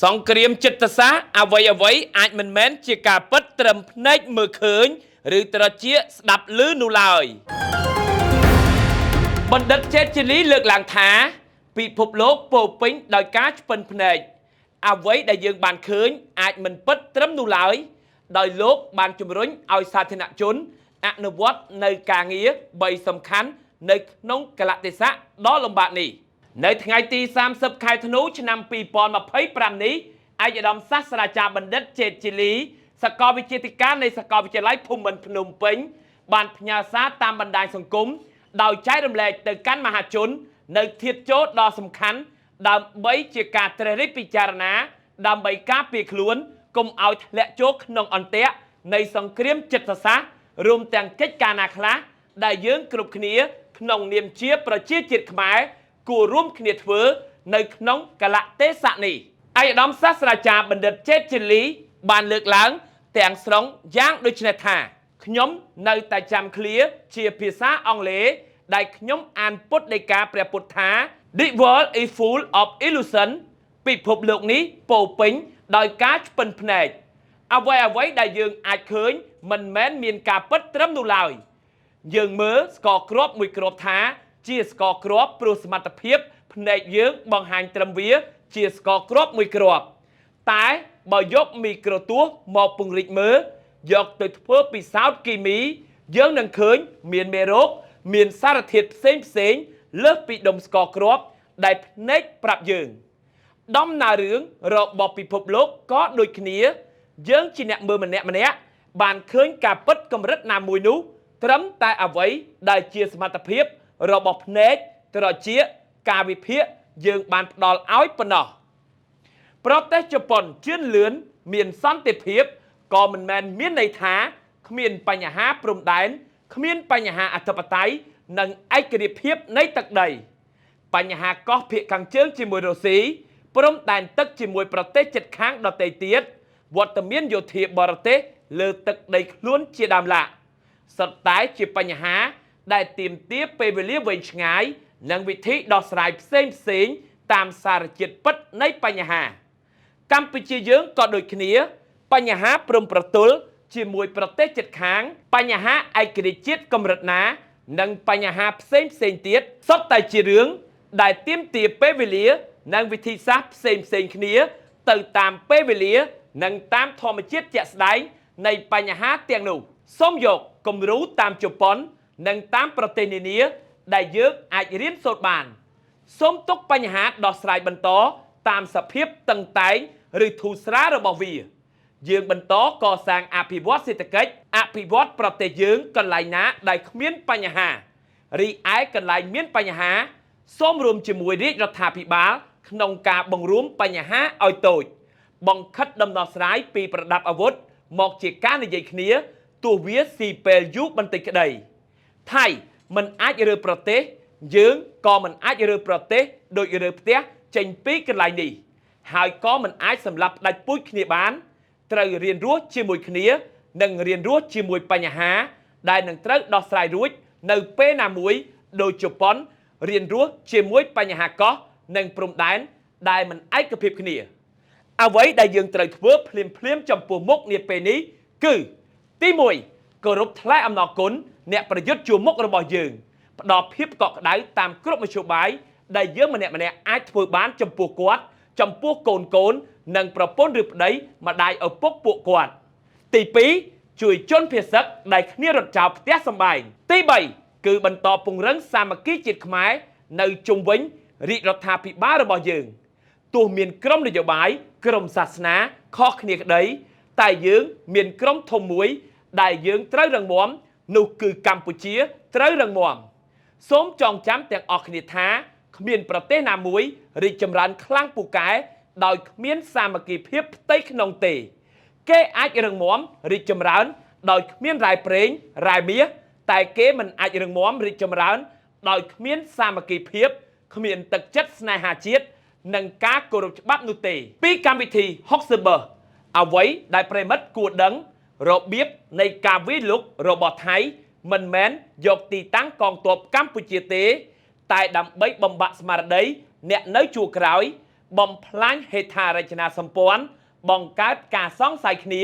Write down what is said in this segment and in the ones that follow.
សង្គ្រាមចិត្តសាស្ត្រអ្វីអាចមិនមែនជាការពិតត្រឹមភ្នែកមើលឃើញឬត្រចៀកស្ដាប់ឮនោះឡើយបណ្ឌិតចេតជាលីលើកឡើងថាពិភពលោកពោរពេញដោយការឆ្ពិនភ្នែកអ្វីដែលយើងបានឃើញអាចមិនពិតត្រឹមនោះឡើយដោយលោកបានជំរុញឲ្យសាធារណជនអនុវត្តនៅការងារ3សំខាន់នៅក្នុងកលៈទេសៈដ៏លំបាកនេះនៅថ្ងៃទី30ខែធ្នូឆ្នាំ2025នេះឯកឧត្តមសាស្ត្រាចារ្យបណ្ឌិតចេតជាលីសាកលវិទ្យាធិការនៃសាកលវិទ្យាល័យភូមិន្ទភ្នំពេញបានផ្ញើសារតាមបណ្ដាញសង្គមដោយចែករំលែកទៅកាន់មហាជននៅធាតុចូលដ៏សំខាន់ដើម្បីជាការត្រិះរិះពិចារណាដើម្បីការពារខ្លួនកុំឲ្យធ្លាក់ចូលក្នុងអន្ទាក់នៃសង្គ្រាមចិត្តសាស្ត្ររួមទាំងកិច្ចការណាខ្លះដែលយើងគ្រប់គ្នាក្នុងនាមជាប្រជាជាតិខ្មែរគួររួមគ្នាធ្វើនៅក្នុងកលៈទេសៈនេះឯកឧត្តមសាស្ត្រាចារ្យបណ្ឌិតចេតជាលីបានលើកឡើងទាំងស្រុងយ៉ាងដូចនេះថាខ្ញុំនៅតែចាំឃ្លាជាភាសាអង់គ្លេសដែលខ្ញុំអានពុទ្ធដីកាព្រះពុទ្ធថា The world is full of illusion ពិភពលោកនេះពោរពេញដោយការឆ្ពិនភ្នែកអ្វីដែលយើងអាចឃើញមិនមែនមានការពិតត្រឹមនោះឡើយយើងមើលស្ករគ្រាប់មួយគ្រាប់ថាជាស្ករគ្រាប់ព្រោះសមត្ថភាពភ្នែកយើងបង្ហាញត្រឹមវាជាស្ករគ្រាប់មួយគ្រាប់តែបើយកមីក្រូទស្សន៍មកពង្រីកមើលយកទៅធ្វើពិសោធន៍គីមីយើងនឹងឃើញមានមេរោគមានសារធាតុផ្សេងលើសពីដុំស្ករគ្រាប់ដែលភ្នែកប្រាប់យើងដំណើររឿងរបស់ពិភពលោកក៏ដូចគ្នាយើងជាអ្នកមើលម្នាក់បានឃើញការពិតកម្រិតណាមួយនោះត្រឹមតែអ្វីដែលជាសមត្ថភាពរបស់ភ្នែកត្រចៀកការវិភាគយើងបានផ្ដល់ឲ្យប៉ុណ្ណោះប្រទេសជប៉ុនជឿនលឿនមានសន្តិភាពក៏មិនមែនមានន័យថាគ្មានបញ្ហាព្រំដែនគ្មានបញ្ហាអធិបតេយ្យនិងឯករាជ្យភាពនៃទឹកដីបញ្ហាកោះភាគខាងជើងជាមួយរុស្ស៊ីព្រំដែនទឹកជាមួយប្រទេសជិតខាងដទៃទៀតវត្តមានយោធាបរទេសលើទឹកដីខ្លួនជាដើមឡាសុទ្ធតែជាបញ្ហាដែលទាមទារពេលវេលាវែងឆ្ងាយនិងវិធីដោះស្រាយផ្សេងតាមសារជាតិពិតនៃបញ្ហាកម្ពុជាយើងក៏ដូចគ្នាបញ្ហាព្រំប្រទល់ជាមួយប្រទេសជិតខាងបញ្ហាឯករាជ្យជាតិកម្រិតណានិងបញ្ហាផ្សេងទៀតសុទ្ធតែជារឿងដែលទាមទារពេលវេលានិងវិធីសាស្ត្រផ្សេងគ្នាទៅតាមពេលវេលានិងតាមធម្មជាតិជាក់ស្ដែងនៃបញ្ហាទាំងនោះសូមយកគំរូតាមជប៉ុននិងតាមប្រទេសនានាដែលយើងអាចរៀនសូត្របានសូមទុកបញ្ហាដោះស្រាយបន្តតាមសភាពតឹងតែងឬធូរស្រាលរបស់វាយើងបន្តកសាងអភិវឌ្ឍសេដ្ឋកិច្ចអភិវឌ្ឍប្រទេសយើងកន្លែងណាដែលគ្មានបញ្ហារីឯកន្លែងមានបញ្ហាសូមរួមជាមួយរាជរដ្ឋាភិបាលក្នុងការបង្រួមបញ្ហាឲ្យតូចបង្ខិតដំណោះស្រាយពីប្រដាប់អាវុធមកជាការនិយាយគ្នាទោះវាស៊ីពេលយូរបន្តិចក្តីថៃមិនអាចរើប្រទេសយើងក៏មិនអាចរើប្រទេសដូចរើផ្ទះចេញពីកន្លែងនេះហើយក៏មិនអាចសម្លាប់ផ្ដាច់ពូជគ្នាបានត្រូវរៀនរស់ជាមួយគ្នានិងរៀនរស់ជាមួយបញ្ហាដែលនឹងត្រូវដោះស្រាយរួចនៅពេលណាមួយដោយជប៉ុនរៀនរស់ជាមួយបញ្ហាកោះនិងព្រំដែនដែលមិនឯកភាពគ្នាអ្វីដែលយើងត្រូវធ្វើភ្លាមចំពោះមុខនាពេលនេះគឺទី1គោរពថ្លែងអំណរគុណអ្នកប្រយុទ្ធជួរមុខរបស់យើងផ្ដល់ភាពកក់ក្ដៅតាមគ្រប់មធ្យោបាយដែលយើងម្នាក់អាចធ្វើបានចំពោះគាត់ចំពោះកូននិងប្រពន្ធឬប្តីម្ដាយឪពុកពួកគាត់ទី2ជួយជនភៀសសឹកដែលគ្នារត់ចោលផ្ទះសម្បែងទី3គឺបន្តពង្រឹងសាមគ្គីជាតិខ្មែរនៅជុំវិញរាជរដ្ឋាភិបាលរបស់យើងទោះមានក្រុមនយោបាយក្រុមសាសនាខុសគ្នាក្តីតែយើងមានក្រុមធំមួយដែលយើងត្រូវរឹងមាំនោះគឺកម្ពុជាត្រូវរឹងមាំសូមចងចាំទាំងអស់គ្នាថាគ្មានប្រទេសណាមួយរីកចម្រើនខ្លាំងពូកែដោយគ្មានសាមគ្គីភាពផ្ទៃក្នុងទេគេអាចរឹងមាំរីកចម្រើនដោយគ្មានរ៉ែប្រេងរ៉ែមាសតែគេមិនអាចរឹងមាំរីកចម្រើនដោយគ្មានសាមគ្គីភាពគ្មានទឹកចិត្តស្នេហាជាតិនិងការគោរពច្បាប់នោះទេពីកម្មវិធី60បឺអ្វីដែលប្រិមិត្តគួរដឹងរបៀបនៃការវាយលុករបស់ថៃមិនមែនយកទីតាំងកងទ័ពកម្ពុជាទេតែដើម្បីបំបាក់ស្មារតីអ្នកនៅជួរក្រោយ បំផ្លាញហេដ្ឋារចនាសម្ព័ន្ធបង្កើតការសង្ស័យគ្នា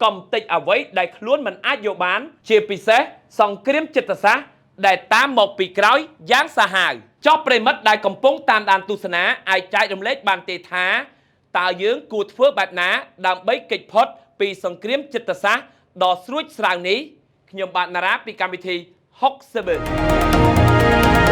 កំតិចអ្វីដែលខ្លួនមិនអាចយកបានជាពិសេសសង្គ្រាមចិត្តសាស្ត្រដែលតាមមកពីក្រោយយ៉ាងសាហាវចុះប្រិមិត្តដែលកំពុងតាមដានទស្សនាអាចចែករំលែកបានទេថាតើយើងគួរធ្វើបែបណាដើម្បីគេចផុតពីសង្គ្រាមចិត្តសាស្ត្រដ៏ស្រួចស្រាវនេះខ្ញុំបាទណារ៉ាពីកម្មវិធី60